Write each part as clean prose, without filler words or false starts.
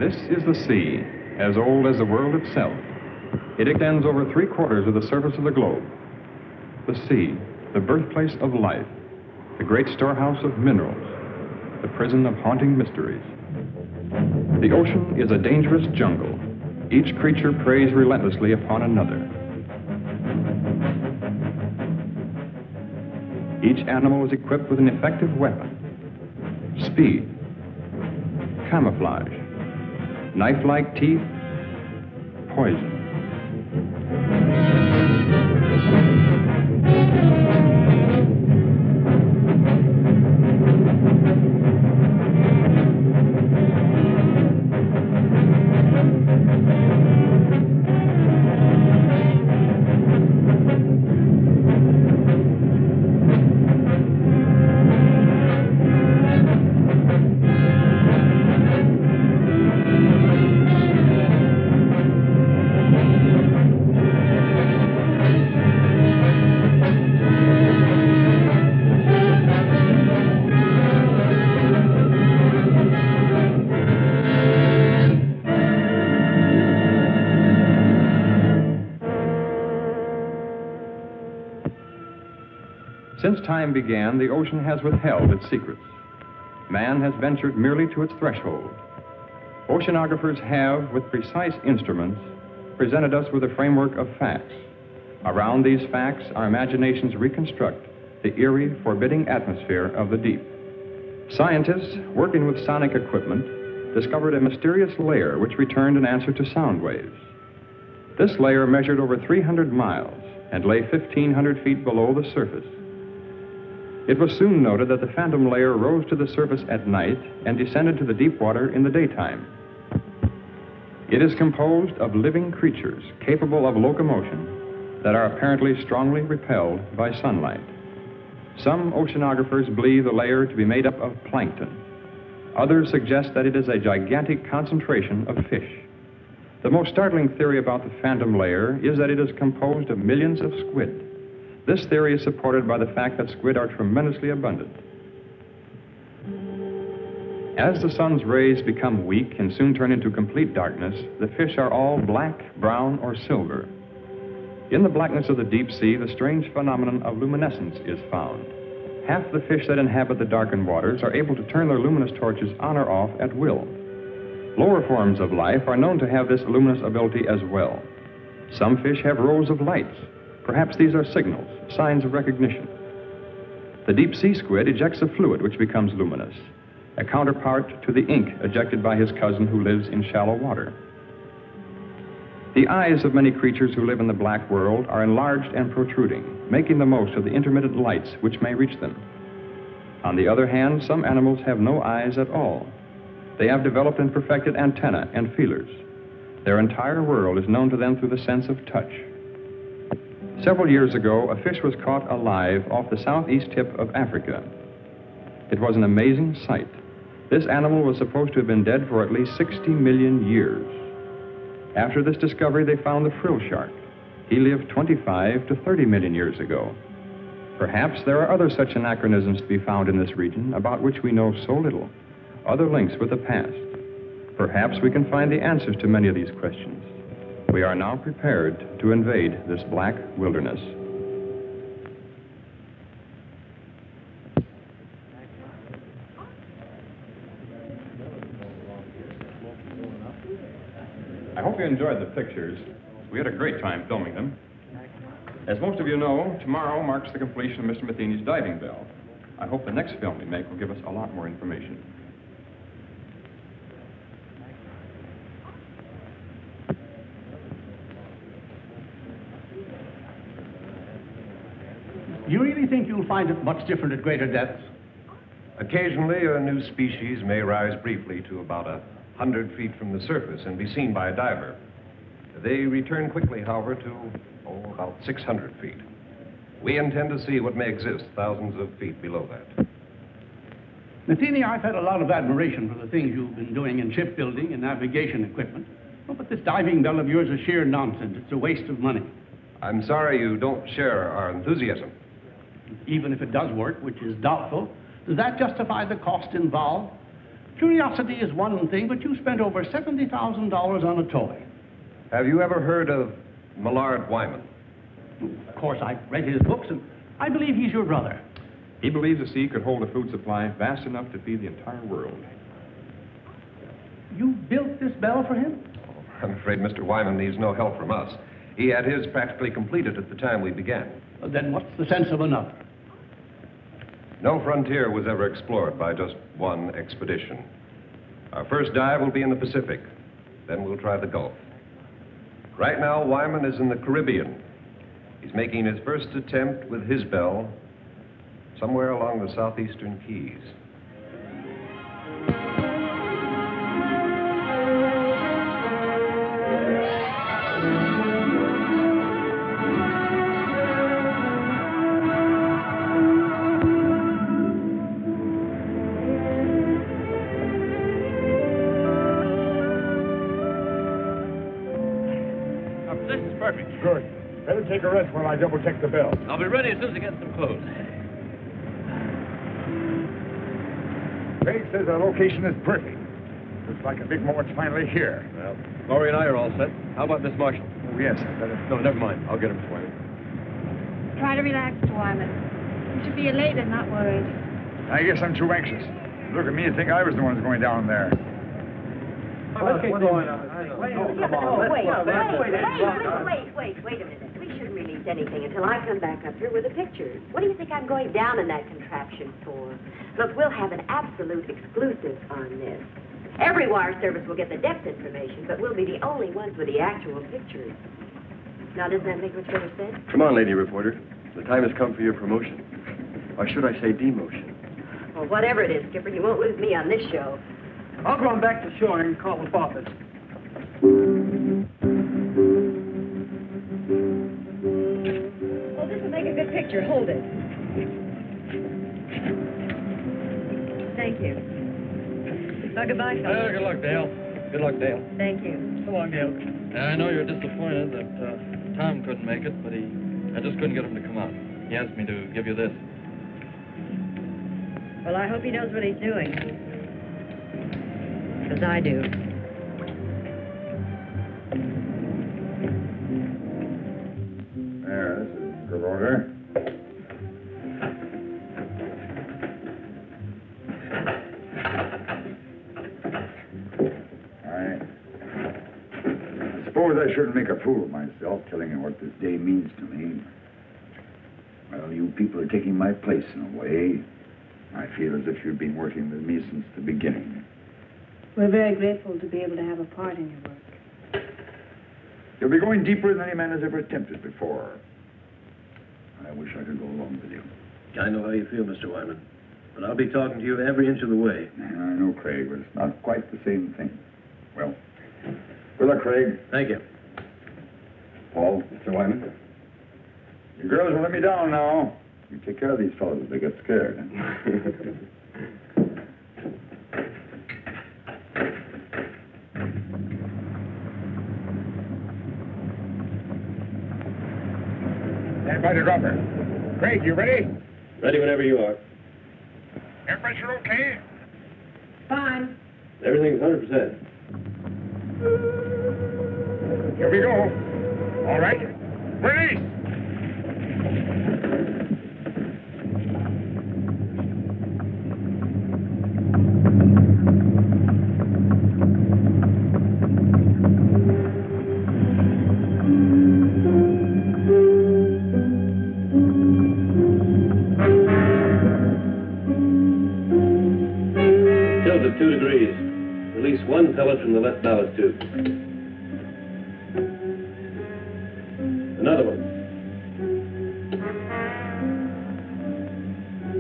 This is the sea, as old as the world itself. It extends over 3/4 of the surface of the globe. The sea, the birthplace of life, the great storehouse of minerals, the prison of haunting mysteries. The ocean is a dangerous jungle. Each creature preys relentlessly upon another. Each animal is equipped with an effective weapon: speed, camouflage, knife-like teeth, poison. Since time began, the ocean has withheld its secrets. Man has ventured merely to its threshold. Oceanographers have, with precise instruments, presented us with a framework of facts. Around these facts, our imaginations reconstruct the eerie, forbidding atmosphere of the deep. Scientists, working with sonic equipment, discovered a mysterious layer which returned an answer to sound waves. This layer measured over 300 miles and lay 1,500 feet below the surface. It was soon noted that the phantom layer rose to the surface at night and descended to the deep water in the daytime. It is composed of living creatures capable of locomotion that are apparently strongly repelled by sunlight. Some oceanographers believe the layer to be made up of plankton. Others suggest that it is a gigantic concentration of fish. The most startling theory about the phantom layer is that it is composed of millions of squid. This theory is supported by the fact that squid are tremendously abundant. As the sun's rays become weak and soon turn into complete darkness, the fish are all black, brown, or silver. In the blackness of the deep sea, the strange phenomenon of luminescence is found. Half the fish that inhabit the darkened waters are able to turn their luminous torches on or off at will. Lower forms of life are known to have this luminous ability as well. Some fish have rows of lights. Perhaps these are signals, signs of recognition. The deep sea squid ejects a fluid which becomes luminous, a counterpart to the ink ejected by his cousin who lives in shallow water. The eyes of many creatures who live in the black world are enlarged and protruding, making the most of the intermittent lights which may reach them. On the other hand, some animals have no eyes at all. They have developed and perfected antennae and feelers. Their entire world is known to them through the sense of touch. Several years ago, a fish was caught alive off the southeast tip of Africa. It was an amazing sight. This animal was supposed to have been dead for at least 60 million years. After this discovery, they found the frill shark. He lived 25 to 30 million years ago. Perhaps there are other such anachronisms to be found in this region about which we know so little, other links with the past. Perhaps we can find the answers to many of these questions. We are now prepared to invade this black wilderness. I hope you enjoyed the pictures. We had a great time filming them. As most of you know, tomorrow marks the completion of Mr. Matheny's diving bell. I hope the next film we make will give us a lot more information. You really think you'll find it much different at greater depths? Occasionally, a new species may rise briefly to about 100 feet from the surface and be seen by a diver. They return quickly, however, to about 600 feet. We intend to see what may exist thousands of feet below that. Matheny, I've had a lot of admiration for the things you've been doing in shipbuilding and navigation equipment. Oh, but this diving bell of yours is sheer nonsense. It's a waste of money. I'm sorry you don't share our enthusiasm. Even if it does work, which is doubtful, does that justify the cost involved? Curiosity is one thing, but you spent over $70,000 on a toy. Have you ever heard of Millard Wyman? Of course, I've read his books, and I believe he's your brother. He believes the sea could hold a food supply vast enough to feed the entire world. You built this bell for him? I'm afraid Mr. Wyman needs no help from us. He had his practically completed at the time we began. Well, then what's the sense of another? No frontier was ever explored by just one expedition. Our first dive will be in the Pacific. Then we'll try the Gulf. Right now, Wyman is in the Caribbean. He's making his first attempt with his bell somewhere along the southeastern Keys. Good. Better take a rest while I double-check the bell. I'll be ready as soon as I get some clothes. Craig says our location is perfect. Looks like a big moment's finally here. Well, Laurie and I are all set. How about Miss Marshall? Oh, yes, I better... No, never mind. I'll get him, Miss Wyman. Try to relax, Mr. Wyman. You should be elated, not worried. I guess I'm too anxious. Look at me and think I was the one who's going down there. What's going on? Wait a minute. We shouldn't release anything until I come back up here with the pictures. What do you think I'm going down in that contraption for? Look, we'll have an absolute exclusive on this. Every wire service will get the depth information, but we'll be the only ones with the actual pictures. Now, doesn't that make much better sense? Come on, lady reporter. The time has come for your promotion. Or should I say demotion? Well, whatever it is, Skipper, you won't lose me on this show. I'll go on back to shore and call the office. Well, this will make a good picture. Hold it. Thank you. Well, goodbye, fellas. Well, good luck, Dale. Good luck, Dale. Thank you. So long, Dale. I know you're disappointed that Tom couldn't make it, but I just couldn't get him to come out. He asked me to give you this. Well, I hope he knows what he's doing. Because I do. There, this is good order. I suppose I shouldn't make a fool of myself telling you what this day means to me. Well, you people are taking my place in a way. I feel as if you've been working with me since the beginning. We're very grateful to be able to have a part in your work. You'll be going deeper than any man has ever attempted before. I wish I could go along with you. I know how you feel, Mr. Wyman. But I'll be talking to you every inch of the way. I know, Craig, but it's not quite the same thing. Well, good luck, Craig. Thank you. Paul. Mr. Wyman. You girls will let me down now. You take care of these fellows if they get scared. Stand by the dropper. Craig, you ready? Ready whenever you are. Everybody sure okay? Fine. Everything's 100%. Here we go. All right. Release! Tilt at 2 degrees. Release 1 pellet from the left ballast tube. Another one.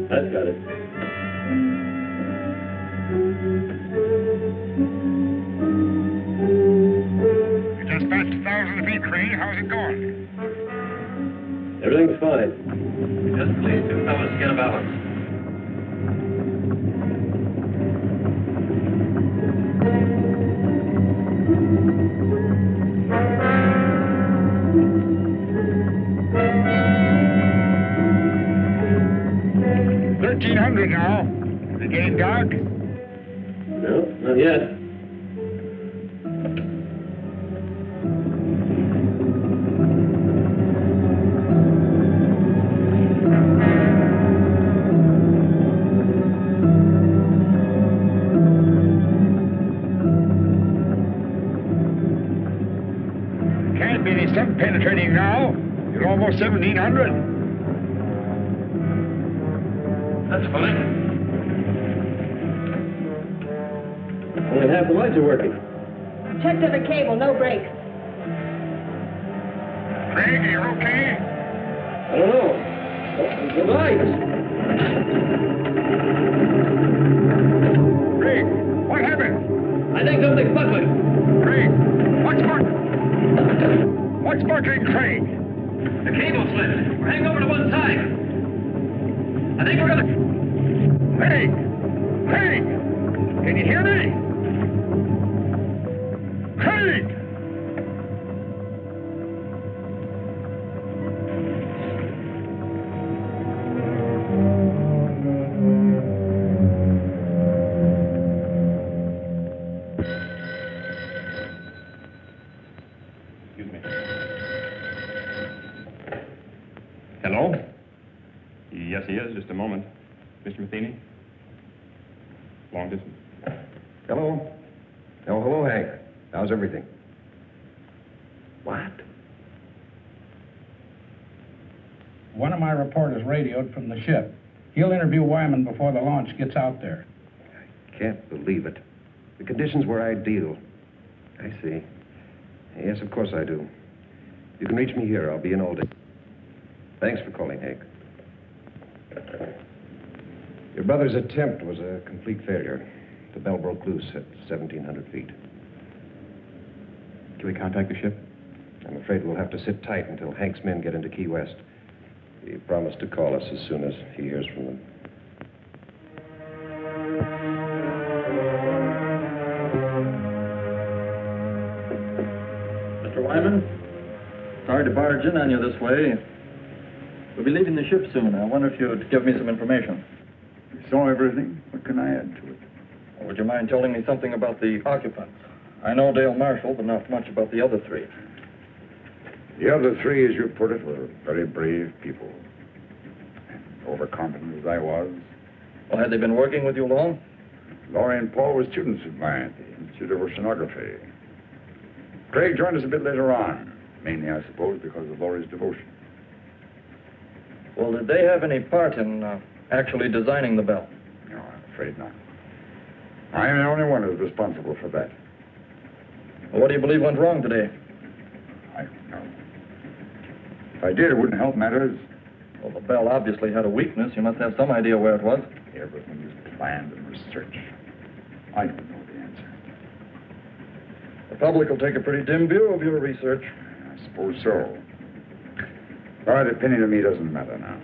That's got it. You just passed 1,000 feet, Craig. How's it going? Everything's fine. Just release 2 pellets to get a balance. $1,300 now. Is it getting dark? No, Not yet. Can't be any sun penetrating now. You're almost 1700. That's fine. Only half the lights are working. Checked every cable, no breaks. Craig, you're okay? I don't know. The lights. Craig, what happened? I think something's buckling. Craig, what's buckling, Craig? The cable slipped. We're hanging over to one side. I think we're gonna... Craig! Craig! Can you hear me? Craig! Excuse me. Hello? Yes, he is. Just a moment. Mr. Matheny? Long distance. Hello? Oh, hello, Hank. How's everything? What? One of my reporters radioed from the ship. He'll interview Wyman before the launch gets out there. I can't believe it. The conditions were ideal. I see. Yes, of course I do. You can reach me here. I'll be in all day. Thanks for calling, Hank. Your brother's attempt was a complete failure. The bell broke loose at 1,700 feet. Can we contact the ship? I'm afraid we'll have to sit tight until Hank's men get into Key West. He promised to call us as soon as he hears from them. Mr. Wyman, sorry to barge in on you this way. We'll be leaving the ship soon. I wonder if you'd give me some information. You saw everything. What can I add to it? Would you mind telling me something about the occupants? I know Dale Marshall, but not much about the other three. The other three, as you put it, were very brave people. Overconfident as I was. Well, had they been working with you long? Laurie and Paul were students of mine at the Institute of Oceanography. Craig joined us a bit later on, mainly, I suppose, because of Laurie's devotion. Well, did they have any part in actually designing the bell? No, I'm afraid not. I am the only one who's responsible for that. Well, what do you believe went wrong today? I don't know. If I did, it wouldn't help matters. Well, the bell obviously had a weakness. You must have some idea where it was. Everything was planned and researched. I don't know the answer. The public will take a pretty dim view of your research. I suppose so. But a penny to me doesn't matter now.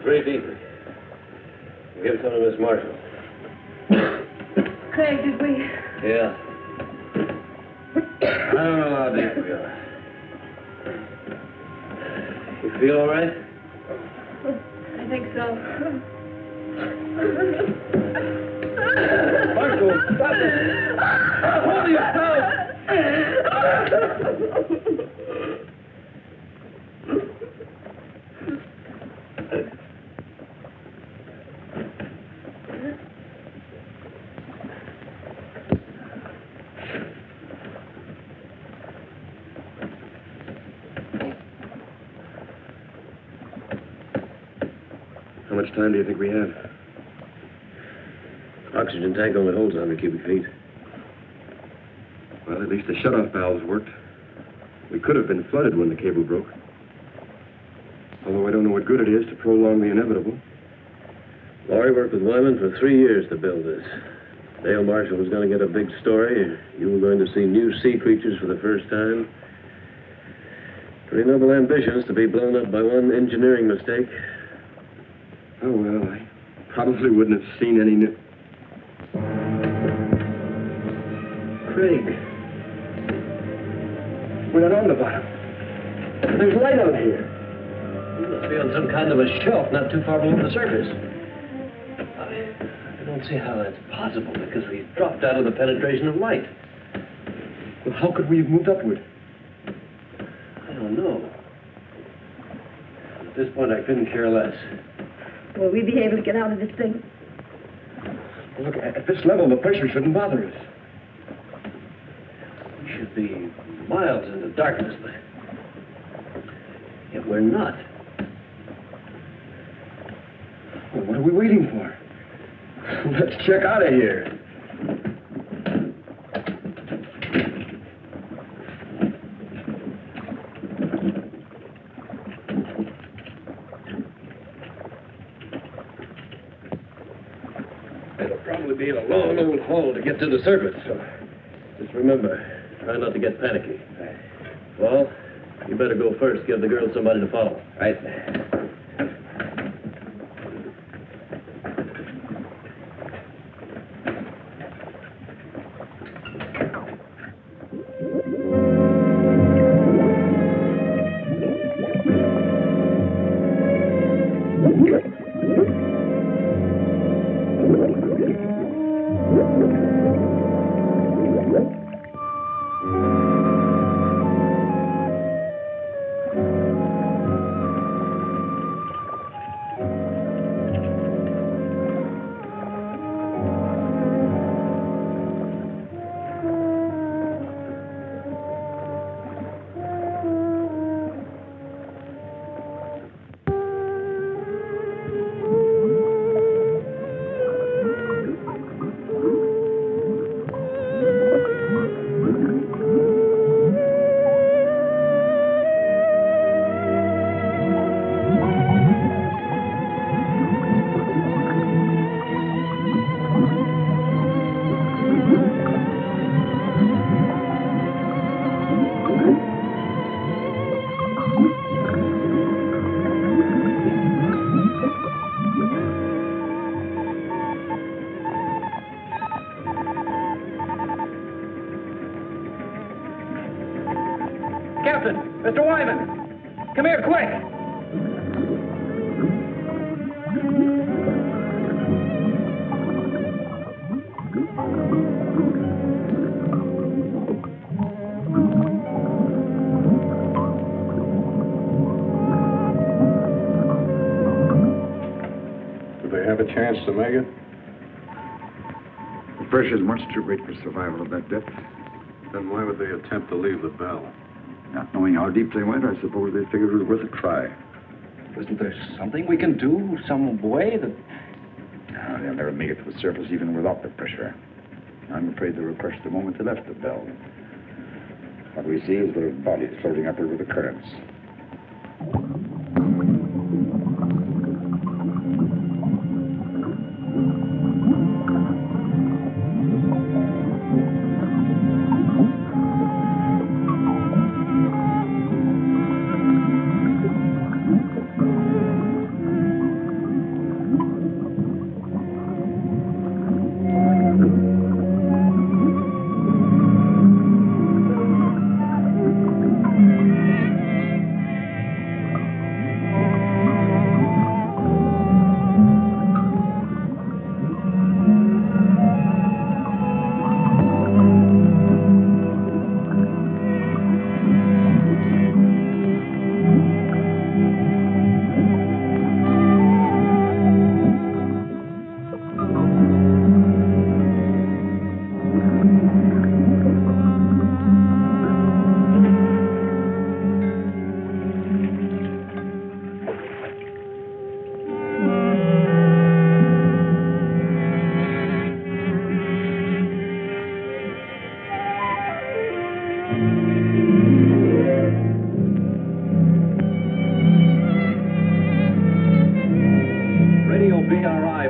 Great evening. Give some to Miss Marshall. Craig, did we? Yeah. I don't know how deep we are. You feel all right? I think so. Marshall, stop it! Hold yourself! How much time do you think we have? Oxygen tank only holds 100 cubic feet. Well, at least the shut-off valves worked. We could have been flooded when the cable broke. Although I don't know what good it is to prolong the inevitable. Laurie worked with Wyman for 3 years to build this. Dale Marshall was going to get a big story. You were going to see new sea creatures for the first time. Pretty noble ambitions to be blown up by one engineering mistake. Oh, well, I probably wouldn't have seen any new... Craig. We're not on the bottom. There's light out here. You must be on some kind of a shelf not too far below the surface. I don't see how that's possible, because we dropped out of the penetration of light. Well, how could we have moved upward? I don't know. At this point, I couldn't care less. Will we be able to get out of this thing? Look, at this level, the pressure shouldn't bother us. We should be miles in the darkness, but yet we're not. Well, what are we waiting for? Let's check out of here. It'll probably be a long old haul to get to the surface. So just remember, try not to get panicky. Well, you better go first. Give the girls somebody to follow. Right. Captain! Mr. Wyman! Come here, quick! Do they have a chance to make it? The pressure's much too great for survival at that depth. Then why would they attempt to leave the bell? Not knowing how deep they went, I suppose they figured it was worth a try. Isn't there something we can do? Some way that... No, they'll never make it to the surface even without the pressure. I'm afraid they were crushed the moment they left the bell. What we see is their bodies floating upward with the currents.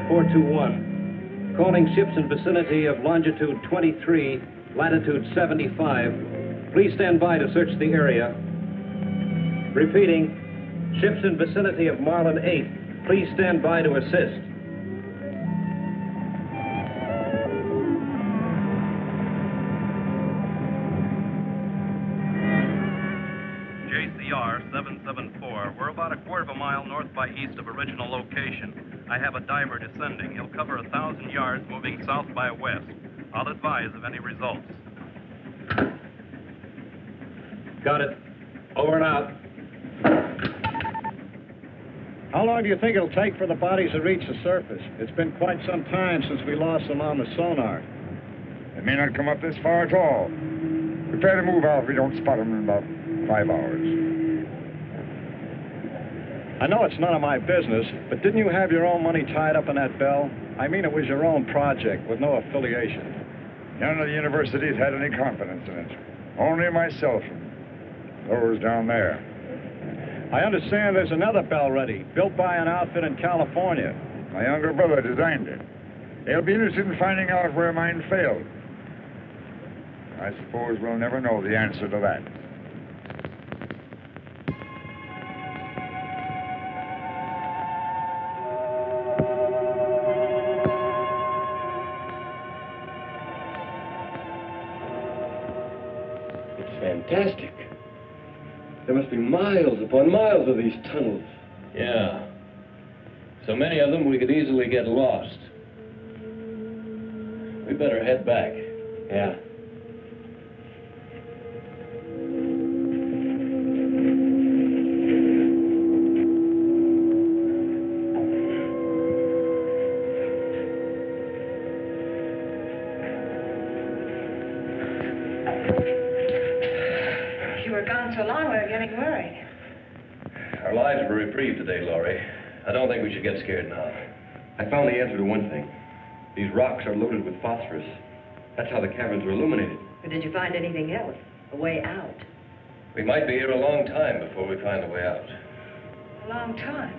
421. Calling ships in vicinity of longitude 23, latitude 75. Please stand by to search the area. Repeating, ships in vicinity of Marlin 8. Please stand by to assist. JCR 774. We're about a quarter of a mile north by east of original location. I have a diver descending. He'll cover 1,000 yards moving south by west. I'll advise of any results. Got it. Over and out. How long do you think it'll take for the bodies to reach the surface? It's been quite some time since we lost them on the sonar. They may not come up this far at all. Prepare to move out if we don't spot them in about 5 hours. I know it's none of my business, but didn't you have your own money tied up in that bell? I mean, it was your own project with no affiliation. None of the universities had any confidence in it. Only myself and those down there. I understand there's another bell ready, built by an outfit in California. My younger brother designed it. They'll be interested in finding out where mine failed. I suppose we'll never know the answer to that. Fantastic. There must be miles upon miles of these tunnels. Yeah. So many of them we could easily get lost. We better head back. Yeah. So long, we're getting worried. Our lives were reprieved today, Laurie. I don't think we should get scared now. I found the answer to one thing. These rocks are loaded with phosphorus. That's how the caverns were illuminated. But did you find anything else? A way out? We might be here a long time before we find a way out. A long time.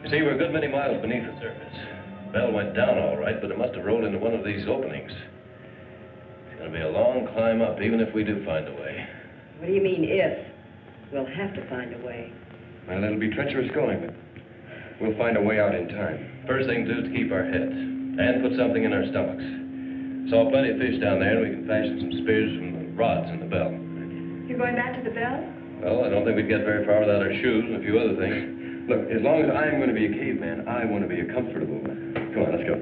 You see, we're a good many miles beneath the surface. Bell went down all right, but it must have rolled into one of these openings. It's going to be a long climb up, even if we do find a way. What do you mean, if? We'll have to find a way. Well, it'll be treacherous going, but we'll find a way out in time. First thing to do is keep our heads and put something in our stomachs. Saw plenty of fish down there, and we can fashion some spears from the rods in the bell. You're going back to the bell? Well, I don't think we'd get very far without our shoes and a few other things. Look, as long as I'm going to be a caveman, I want to be a comfortable one. Come on, let's go.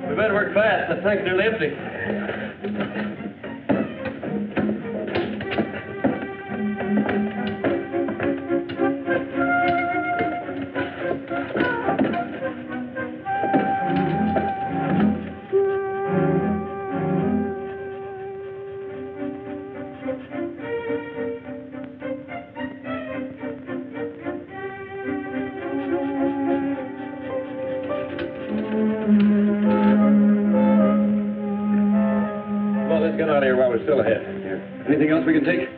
We better work fast. The tank's nearly empty. Still ahead. Yeah. Anything else we can take?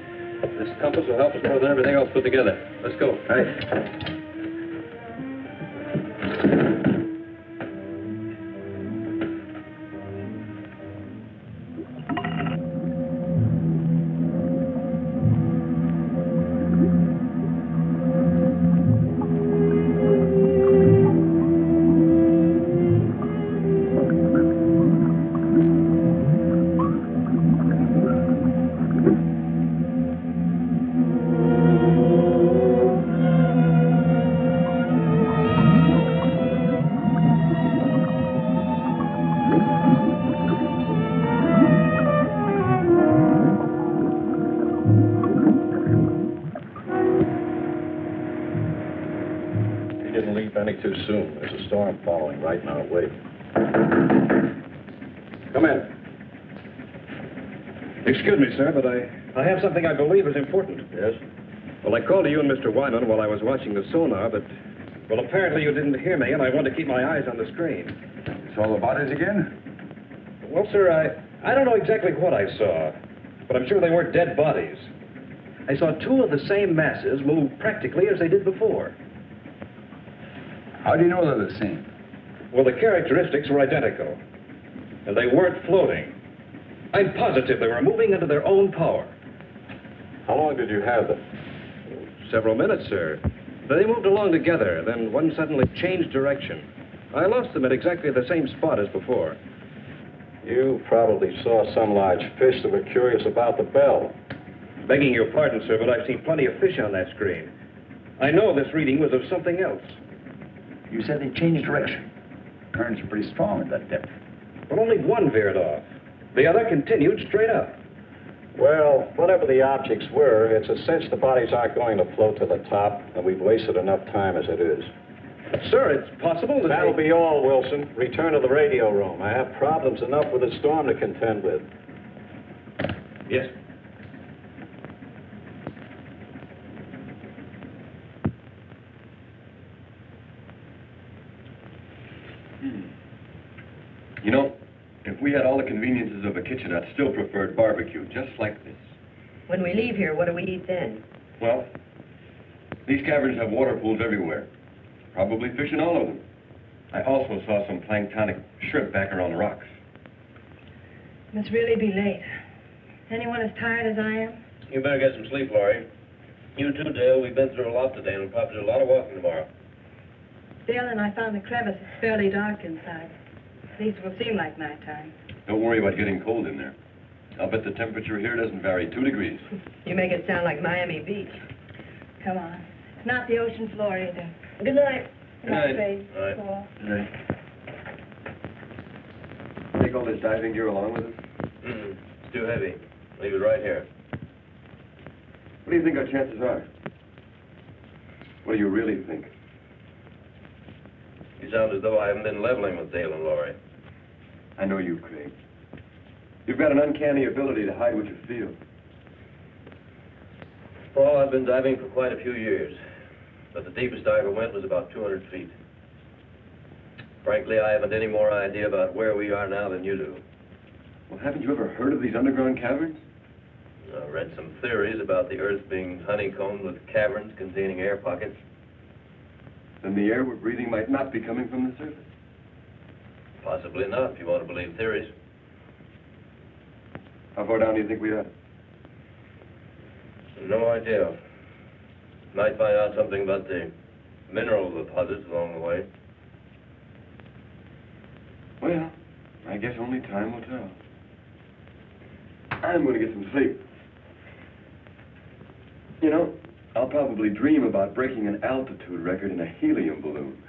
This compass will help us more than everything else put together. Let's go. All right. too soon. There's a storm following right in our wake. Come in. Excuse me, sir, but I have something I believe is important. Yes? Well, I called to you and Mr. Wyman while I was watching the sonar, but, well, apparently you didn't hear me, and I wanted to keep my eyes on the screen. It's all the bodies again? Well, sir, I don't know exactly what I saw, but I'm sure they weren't dead bodies. I saw two of the same masses move practically as they did before. How do you know they're the same? Well, the characteristics were identical, and they weren't floating. I'm positive they were moving under their own power. How long did you have them? Several minutes, sir. They moved along together, then one suddenly changed direction. I lost them at exactly the same spot as before. You probably saw some large fish that were curious about the bell. Begging your pardon, sir, but I've seen plenty of fish on that screen. I know this reading was of something else. You said they changed direction. Currents are pretty strong at that depth. But only one veered off. The other continued straight up. Well, whatever the objects were, it's a cinch the bodies aren't going to float to the top, and we've wasted enough time as it is. Sir, it's possible that That'll be all, Wilson. Return to the radio room. I have problems enough with the storm to contend with. Yes. You know, if we had all the conveniences of a kitchen, I'd still prefer barbecue, just like this. When we leave here, what do we eat then? Well, these caverns have water pools everywhere. Probably fish in all of them. I also saw some planktonic shrimp back around the rocks. Must really be late. Anyone as tired as I am? You better get some sleep, Laurie. You too, Dale. We've been through a lot today, and we'll probably do a lot of walking tomorrow. Dale and I found the crevice. It's fairly dark inside. At least it will seem like nighttime. Don't worry about getting cold in there. I'll bet the temperature here doesn't vary 2 degrees. You make it sound like Miami Beach. Come on. It's not the ocean floor either. Good night. Good night, Faye. All right. Paul. Good night. Take all this diving gear along with us? It's too heavy. Leave it right here. What do you think our chances are? What do you really think? You sound as though I haven't been leveling with Dale and Laurie. I know you, Craig. You've got an uncanny ability to hide what you feel. Paul, I've been diving for quite a few years, but the deepest I ever went was about 200 feet. Frankly, I haven't any more idea about where we are now than you do. Well, haven't you ever heard of these underground caverns? I've read some theories about the Earth being honeycombed with caverns containing air pockets. Then the air we're breathing might not be coming from the surface. Possibly not, if you want to believe theories. How far down do you think we are? No idea. Might find out something about the mineral deposits along the way. Well, I guess only time will tell. I'm going to get some sleep. You know, I'll probably dream about breaking an altitude record in a helium balloon.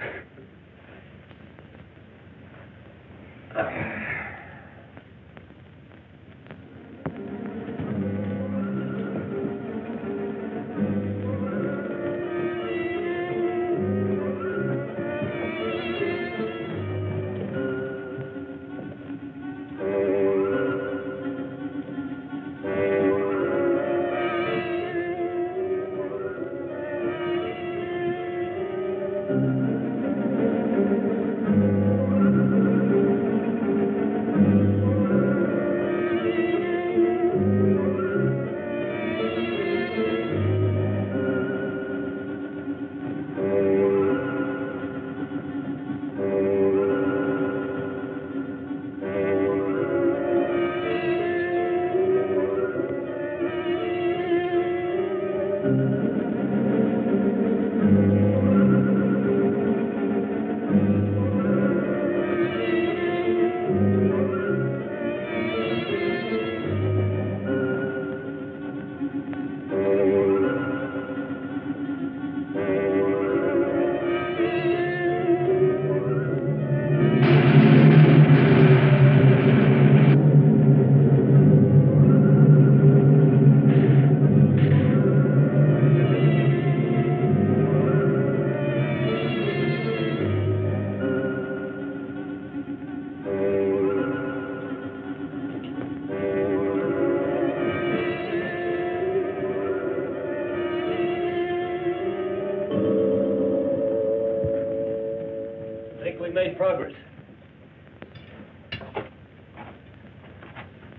made progress.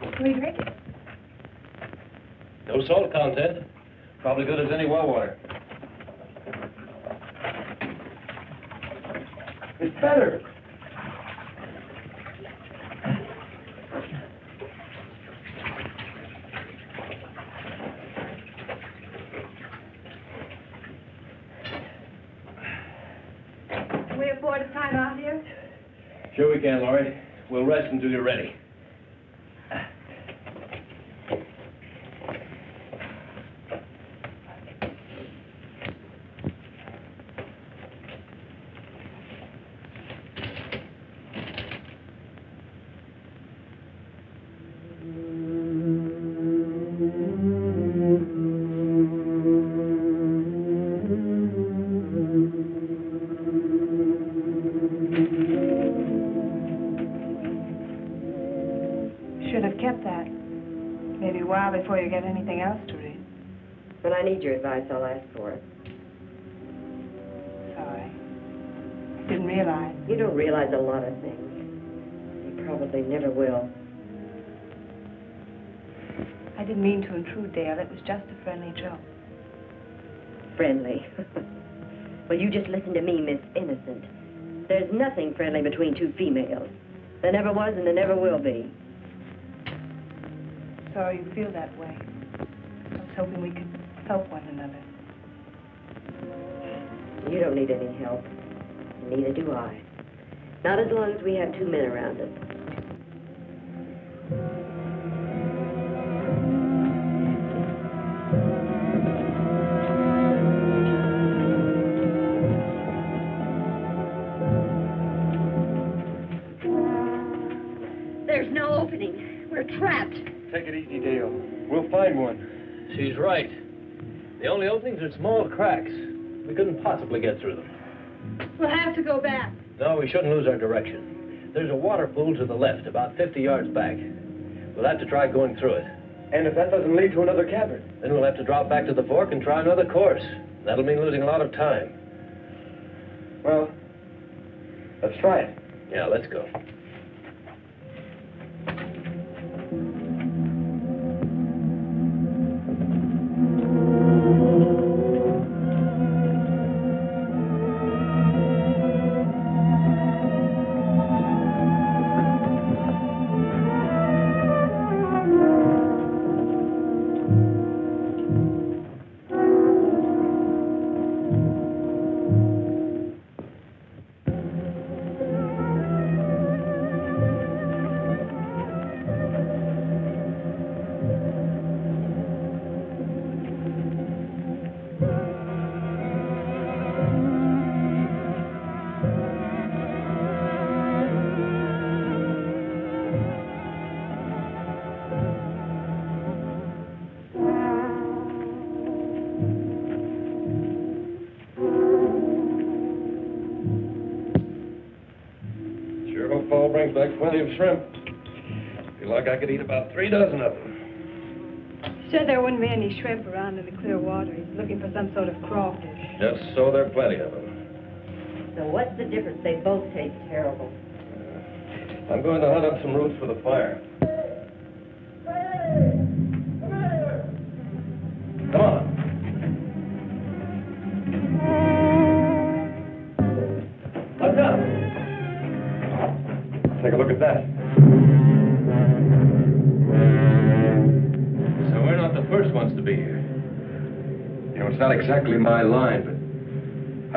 What do you drink it? No salt content. Probably good as any well water. It's better. Can we afford a time out here? Sure we can, Laurie. We'll rest until you're ready. Should have kept that. Maybe a while before you get anything else to read. When I need your advice, I'll ask for it. Sorry. Didn't realize. You don't realize a lot of things. You probably never will. I didn't mean to intrude, Dale. It was just a friendly joke. Friendly. Well, you just listen to me, Miss Innocent. There's nothing friendly between two females. There never was and there never will be. Sorry you feel that way. I was hoping we could help one another. You don't need any help. Neither do I. Not as long as we have two men around us. There's no opening. We're trapped. Take it easy, Dale. We'll find one. She's right. The only openings are small cracks. We couldn't possibly get through them. We'll have to go back. No, we shouldn't lose our direction. There's a water pool to the left, about 50 yards back. We'll have to try going through it. And if that doesn't lead to another cavern? Then we'll have to drop back to the fork and try another course. That'll mean losing a lot of time. Well, let's try it. Yeah, let's go. Brings back plenty of shrimp. Feel like I could eat about 3 dozen of them. Said there wouldn't be any shrimp around in the clear water. He's looking for some sort of crawfish. Just so there are plenty of them. So what's the difference? They both taste terrible. I'm going to hunt up some roots for the fire. Come on. Look up. Take a look at that. So we're not the first ones to be here. You know, it's not exactly my line, but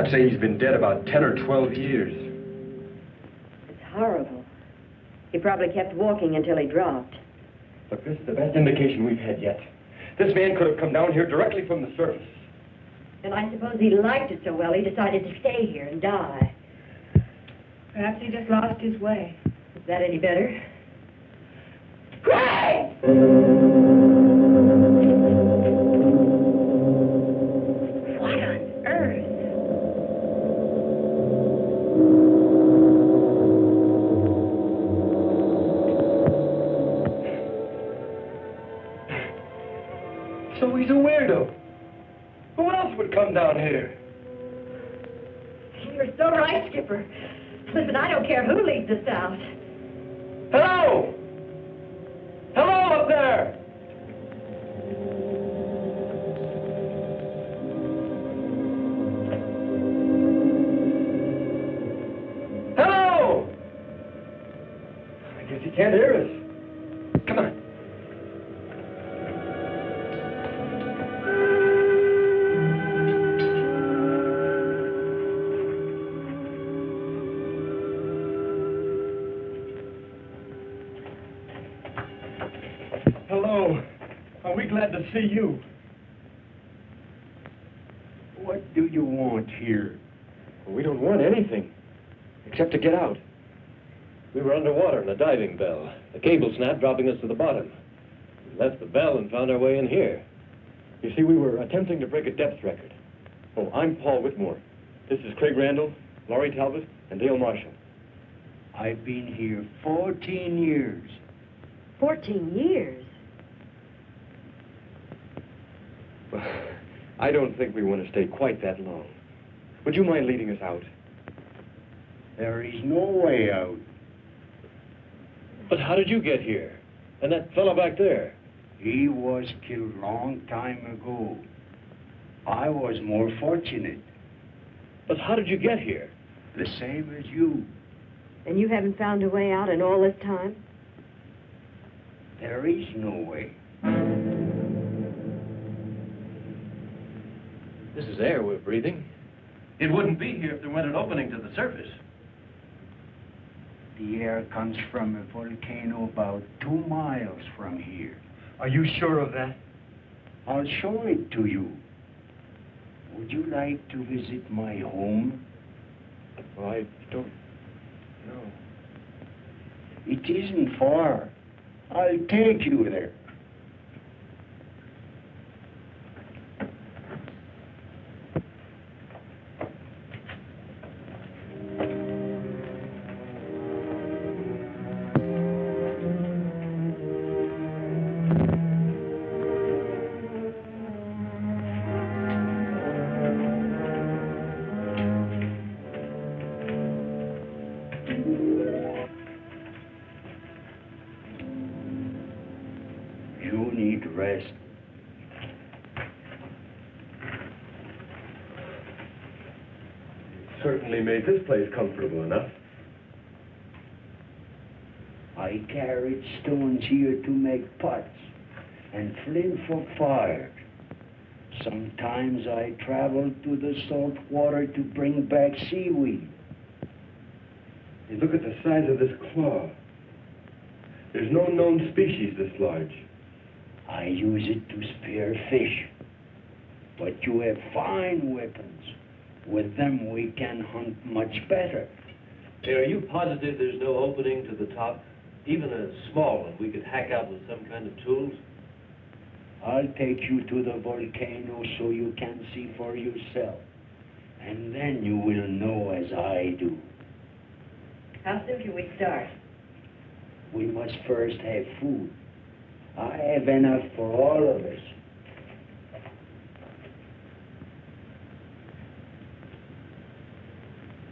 I'd say he's been dead about 10 or 12 years. It's horrible. He probably kept walking until he dropped. Look, this is the best indication we've had yet. This man could have come down here directly from the surface. And I suppose he liked it so well he decided to stay here and die. Perhaps he just lost his way. Is that any better? Craig! What on earth? So he's a weirdo. Who else would come down here? You're so right, Skipper. The and I don't care who leads us out. Hello! Hello up there! Hello! I guess he can't hear us. Come on. Hello. Are we glad to see you? What do you want here? Well, we don't want anything, except to get out. We were underwater in a diving bell. The cable snapped, dropping us to the bottom. We left the bell and found our way in here. You see, we were attempting to break a depth record. Oh, I'm Paul Whitmore. This is Craig Randall, Laurie Talbot, and Dale Marshall. I've been here 14 years. 14 years? Well, I don't think we want to stay quite that long. Would you mind leading us out? There is no way out. But how did you get here? And that fellow back there? He was killed long time ago. I was more fortunate. But how did you get here? The same as you. And you haven't found a way out in all this time? There is no way. This is air we're breathing. It wouldn't be here if there weren't an opening to the surface. The air comes from a volcano about 2 miles from here. Are you sure of that? I'll show it to you. Would you like to visit my home? Well, I don't know. It isn't far. I'll take you there. You need rest. Certainly made this place comfortable enough. I carried stones here to make pots and flint for fire. Sometimes I traveled to the salt water to bring back seaweed. Hey, look at the size of this claw. There's no known species this large. I use it to spear fish. But you have fine weapons. With them we can hunt much better. Hey, are you positive there's no opening to the top? Even a small one we could hack out with some kind of tools? I'll take you to the volcano so you can see for yourself. And then you will know as I do. How soon can we start? We must first have food. I have enough for all of us.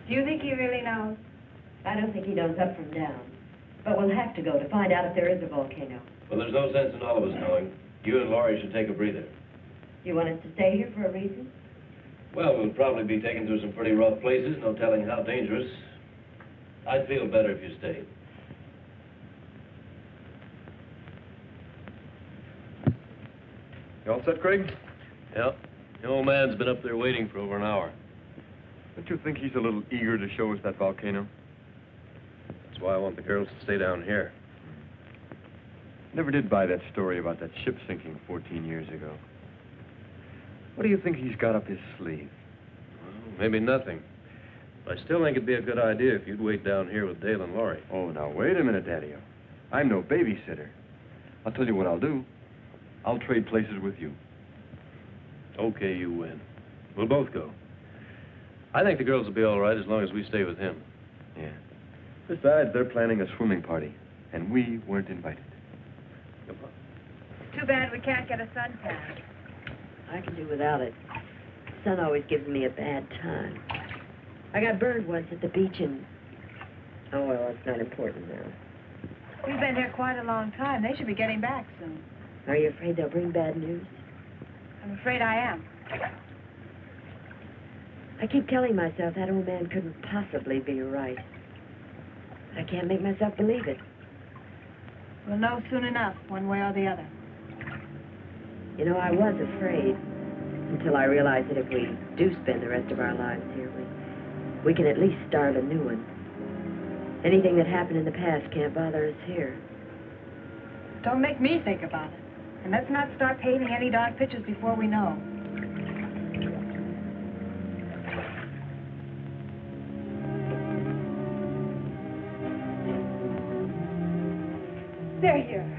Do you think he really knows? I don't think he knows up from down. But we'll have to go to find out if there is a volcano. Well, there's no sense in all of us knowing. You and Laurie should take a breather. You want us to stay here for a reason? Well, we'll probably be taken through some pretty rough places, no telling how dangerous. I'd feel better if you stayed. You all set, Craig? Yep. The old man's been up there waiting for over an hour. Don't you think he's a little eager to show us that volcano? That's why I want the girls to stay down here. Never did buy that story about that ship sinking 14 years ago. What do you think he's got up his sleeve? Well, maybe nothing. But I still think it'd be a good idea if you'd wait down here with Dale and Laurie. Oh, now, wait a minute, Daddy-O. I'm no babysitter. I'll tell you what I'll do. I'll trade places with you. Okay, you win. We'll both go. I think the girls will be all right as long as we stay with him. Yeah. Besides, they're planning a swimming party, and we weren't invited. Come on. Too bad we can't get a suntan. I can do without it. The sun always gives me a bad time. I got burned once at the beach, and all, it's not important now. We've been here quite a long time. They should be getting back soon. Are you afraid they'll bring bad news? I'm afraid I am. I keep telling myself that old man couldn't possibly be right. I can't make myself believe it. We'll know soon enough, one way or the other. You know, I was afraid until I realized that if we do spend the rest of our lives here, we can at least start a new one. Anything that happened in the past can't bother us here. Don't make me think about it. And let's not start painting any dark pictures before we know. They're here.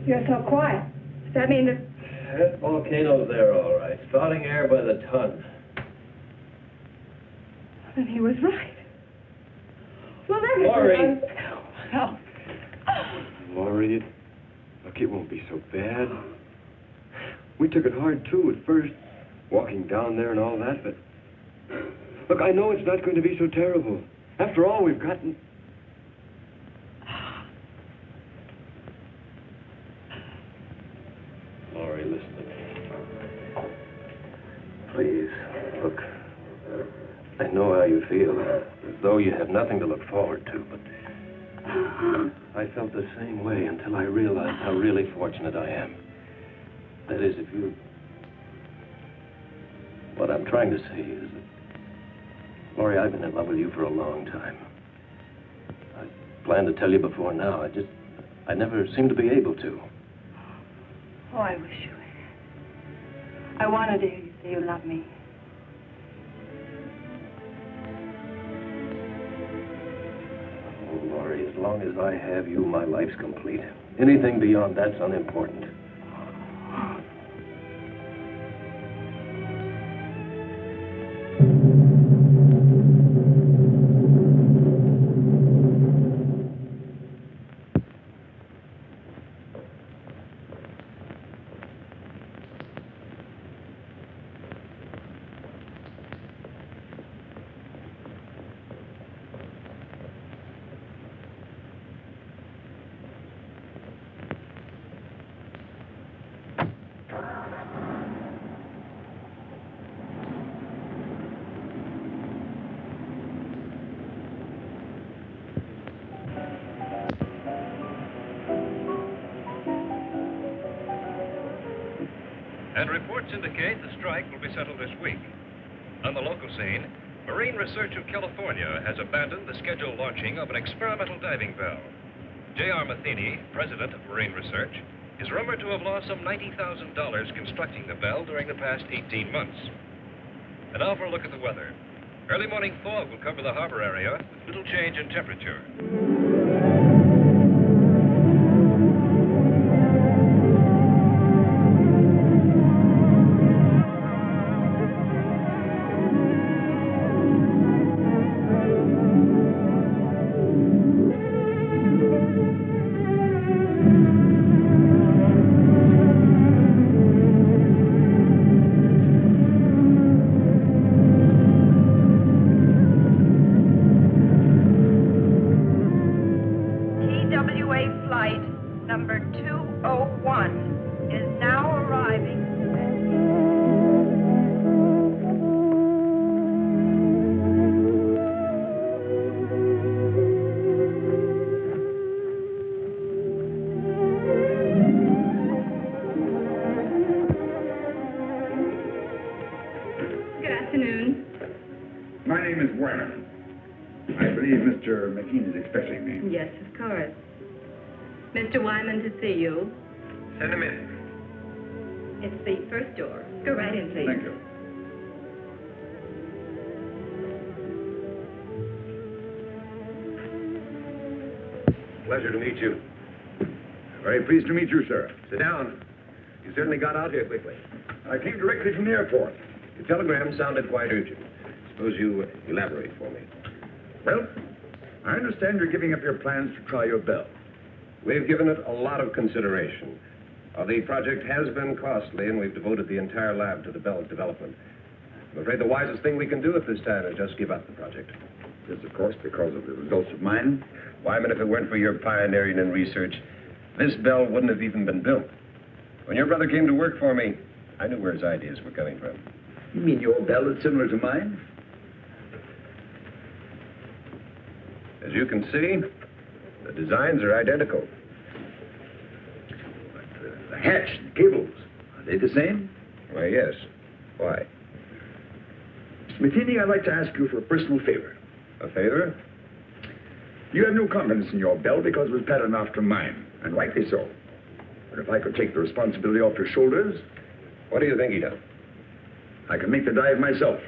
You're so quiet. Does that mean that... That volcano's there, all right. Spouting air by the ton. Then he was right. Well, then... Laurie! Oh. Laurie, look, it won't be so bad. We took it hard, too, at first. Walking down there and all that, but... Look, I know it's not going to be so terrible. After all, we've gotten... Laurie, listen to me. Please, look. I know how you feel, as though you have nothing to look forward to, but I felt the same way until I realized how really fortunate I am. That is, if you... What I'm trying to say is that, Laurie, I've been in love with you for a long time. I planned to tell you before now. I never seemed to be able to. Oh, I wish you had. I wanted to hear you say you love me. Oh, Laurie, as long as I have you, my life's complete. Anything beyond that's unimportant. And reports indicate the strike will be settled this week. On the local scene, Marine Research of California has abandoned the scheduled launching of an experimental diving bell. J.R. Matheny, president of Marine Research, is rumored to have lost some $90,000 constructing the bell during the past 18 months. And now for a look at the weather. Early morning fog will cover the harbor area with little change in temperature. Mr. Wyman to see you. Send him in. It's the first door. Go right in, please. Thank you. Pleasure to meet you. Very pleased to meet you, sir. Sit down. You certainly got out here quickly. I came directly from the airport. The telegram sounded quite urgent. Suppose you elaborate for me. Well, I understand you're giving up your plans to try your bell. We've given it a lot of consideration. The project has been costly, and we've devoted the entire lab to the bell's development. I'm afraid the wisest thing we can do at this time is just give up the project. This, of course, because of the results of mine. Wyman, if it weren't for your pioneering and research, this bell wouldn't have even been built. When your brother came to work for me, I knew where his ideas were coming from. You mean your bell is similar to mine? As you can see, the designs are identical. But the hatch and the cables, are they the same? Why, yes. Why? Mr. Matheny, I'd like to ask you for a personal favor. A favor? You have no confidence in your bell because it was patterned after mine, and rightly so. But if I could take the responsibility off your shoulders... What do you think he does? I can make the dive myself,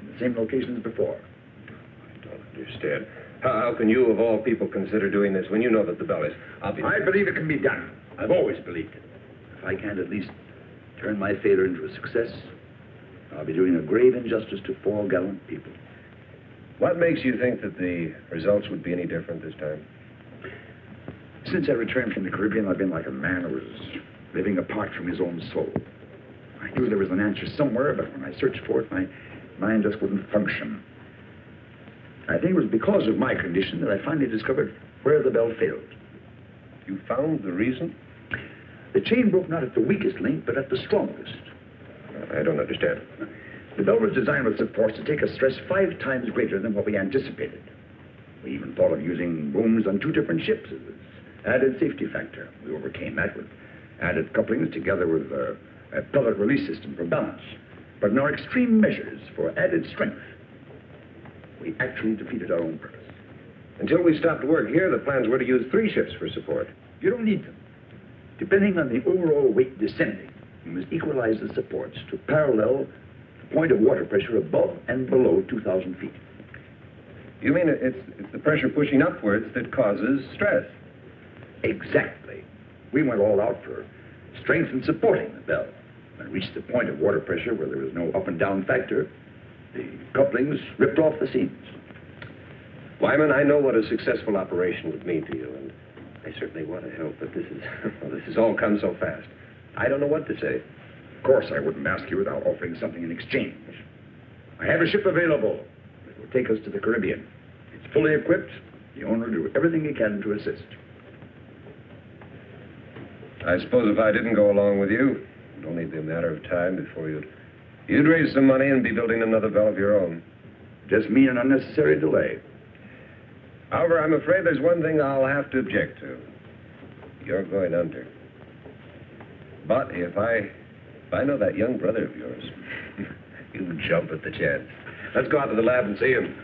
in the same location as before. I don't understand. How can you, of all people, consider doing this when you know that the bell is obvious? I believe it can be done. I've always believed it. If I can't at least turn my failure into a success, I'll be doing a grave injustice to 4 gallant people. What makes you think that the results would be any different this time? Since I returned from the Caribbean, I've been like a man who was living apart from his own soul. I knew there was an answer somewhere, but when I searched for it, my mind just wouldn't function. I think it was because of my condition that I finally discovered where the bell failed. You found the reason? The chain broke not at the weakest link, but at the strongest. I don't understand. The bell was designed with supports to take a stress 5 times greater than what we anticipated. We even thought of using booms on 2 different ships as an added safety factor. We overcame that with added couplings together with a pellet release system for balance. But in our extreme measures for added strength, we actually defeated our own purpose. Until we stopped work here, the plans were to use 3 ships for support. You don't need them. Depending on the overall weight descending, you must equalize the supports to parallel the point of water pressure above and below 2,000 feet. You mean it's the pressure pushing upwards that causes stress? Exactly. We went all out for strength and supporting the bell. When it reached the point of water pressure where there was no up and down factor, the couplings ripped off the seams. Wyman, I know what a successful operation would mean to you, and I certainly want to help, but this has all come so fast. I don't know what to say. Of course, I wouldn't ask you without offering something in exchange. I have a ship available that will take us to the Caribbean. It's fully equipped. The owner will do everything he can to assist. I suppose if I didn't go along with you, it'd only be a matter of time before you'd raise some money and be building another bell of your own. Just mean an unnecessary delay. However, I'm afraid there's one thing I'll have to object to. You're going under. But if I know that young brother of yours, you jump at the chance. Let's go out to the lab and see him.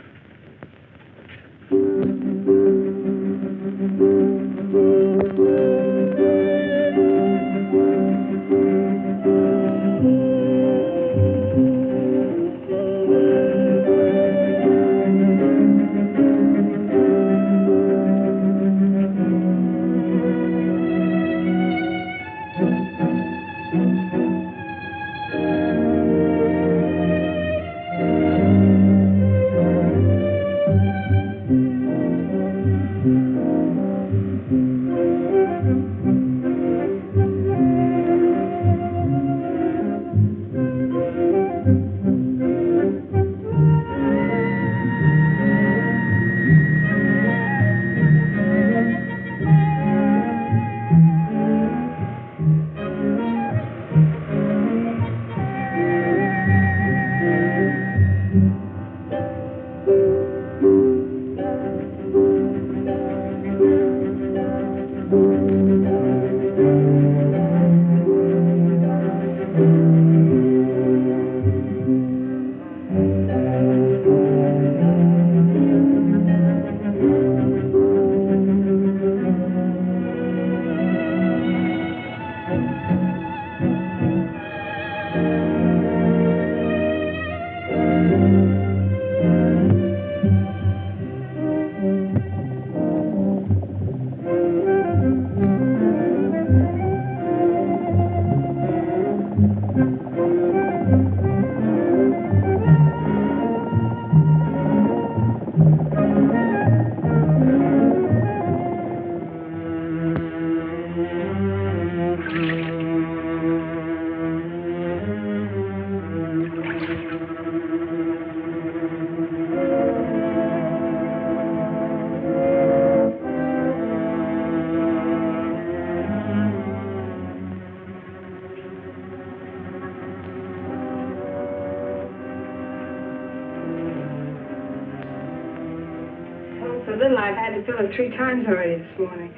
I've had to fill it 3 times already this morning.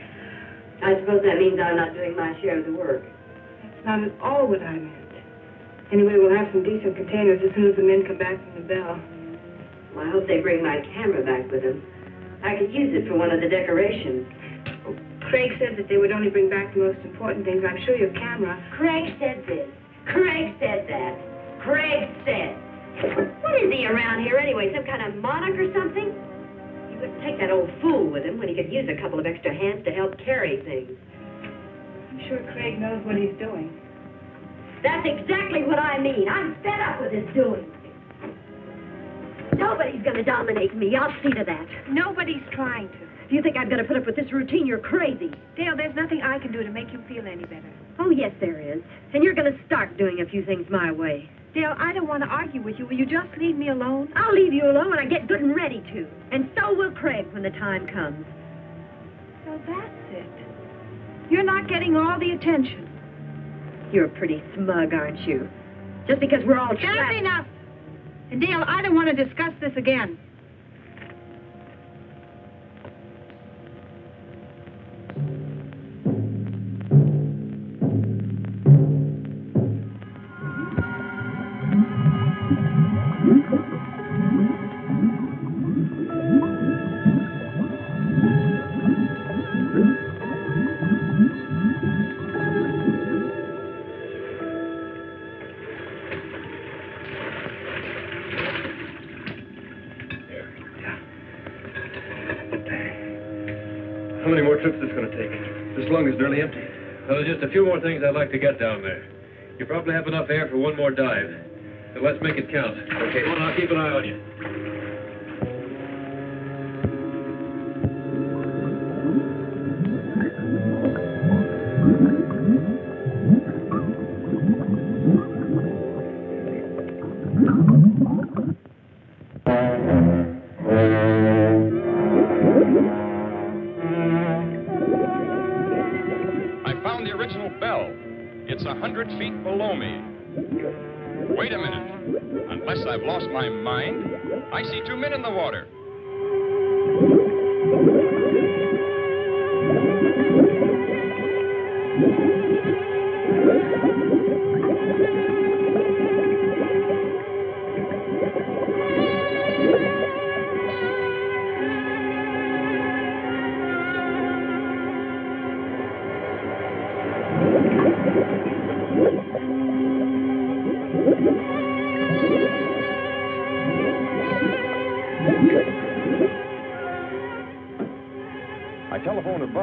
I suppose that means I'm not doing my share of the work. That's not at all what I meant. Anyway, we'll have some decent containers as soon as the men come back from the bell. Well, I hope they bring my camera back with them. I could use it for one of the decorations. Craig said that they would only bring back the most important things. I'm sure your camera... Craig said this. Craig said that. Craig said. What is he around here anyway? Some kind of monarch or something? He wouldn't take that old fool with him when he could use a couple of extra hands to help carry things. I'm sure Craig knows what he's doing. That's exactly what I mean. I'm fed up with his doing. Nobody's going to dominate me. I'll see to that. Nobody's trying to. If you think I'm going to put up with this routine, you're crazy. Dale, there's nothing I can do to make you feel any better. Oh, yes, there is. And you're going to start doing a few things my way. Dale, I don't want to argue with you. Will you just leave me alone? I'll leave you alone when I get good and ready to. And so will Craig when the time comes. So that's it. You're not getting all the attention. You're pretty smug, aren't you? Just because we're all trapped. That's enough. And Dale, I don't want to discuss this again. How many more trips is this going to take? This lung is nearly empty. Well, just a few more things I'd like to get down there. You probably have enough air for one more dive. So let's make it count. Okay, well, I'll keep an eye on you. It's 100 feet below me. Wait a minute. Unless I've lost my mind, I see 2 men in the water.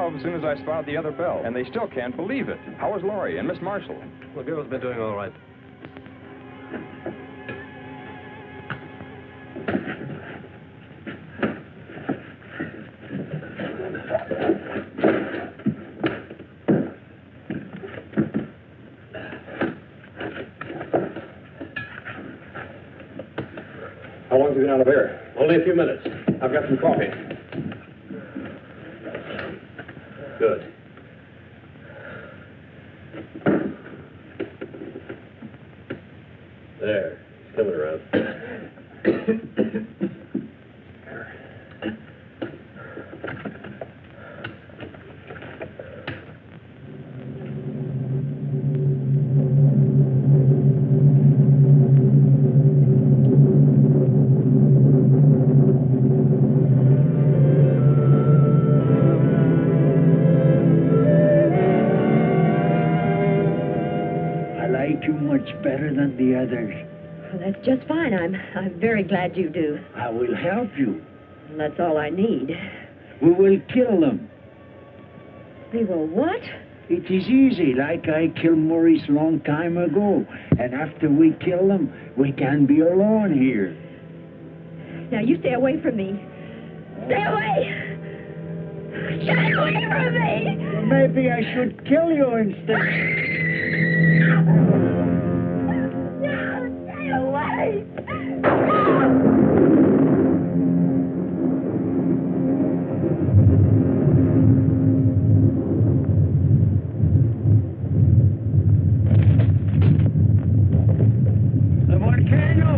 As soon as I spotted the other bell, and they still can't believe it. How is Laurie and Miss Marshall? The girl's been doing all right. How long have you been out of air? Only a few minutes. I've got some coffee. Good. There. He's coming around. Better than the others. Well, that's just fine. I'm very glad you do. I will help you. And that's all I need. We will kill them. We will what? It is easy, like I killed Maurice long time ago. And after we kill them, we can be alone here. Now, you stay away from me. Stay away! Stay away from me! Maybe I should kill you instead. Away! The volcano!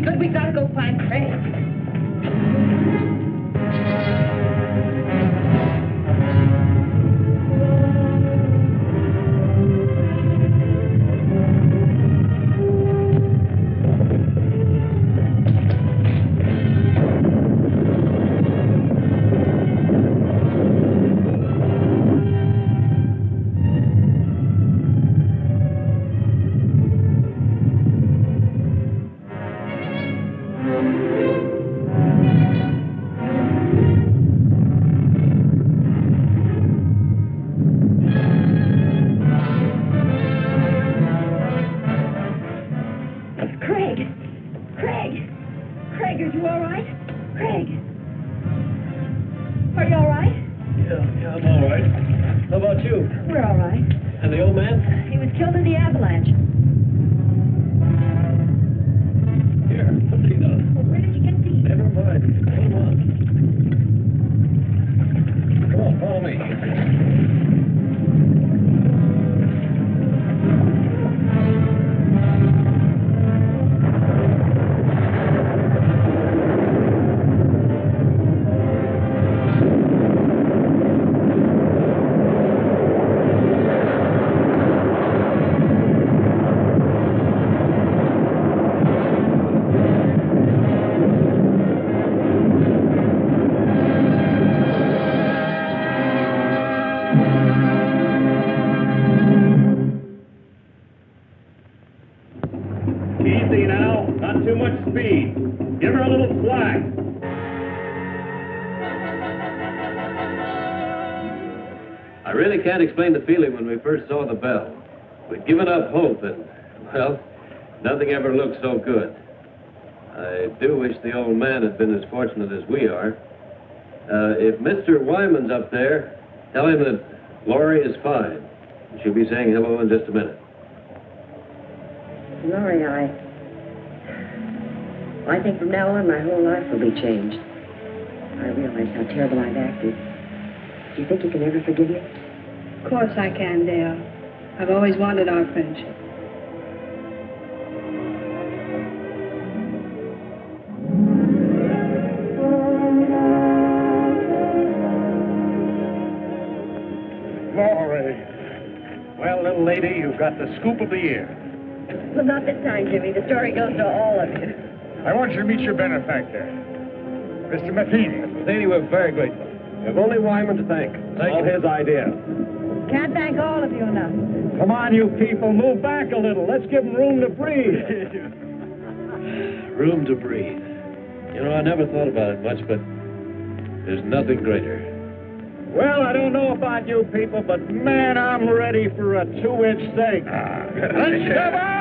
good. We gotta go find Craig. Can't explain the feeling when we first saw the bell. We'd given up hope and, well, nothing ever looked so good. I do wish the old man had been as fortunate as we are. If Mr. Wyman's up there, tell him that Laurie is fine. She'll be saying hello in just a minute. Laurie, I think from now on my whole life will be changed. I realize how terrible I've acted. Do you think you can ever forgive me? Of course I can, Dale. I've always wanted our friendship. Laurie. Well, little lady, you've got the scoop of the year. Well, not this time, Jimmy. The story goes to all of you. I want you to meet your benefactor, Mr. Matheny. Matheny, we're very grateful. We have only Wyman to thank. It's all his idea. Can't thank all of you enough. Come on, you people, move back a little. Let's give them room to breathe. Room to breathe. You know, I never thought about it much, but there's nothing greater. Well, I don't know about you people, but man, I'm ready for a 2-inch steak. Let's come on!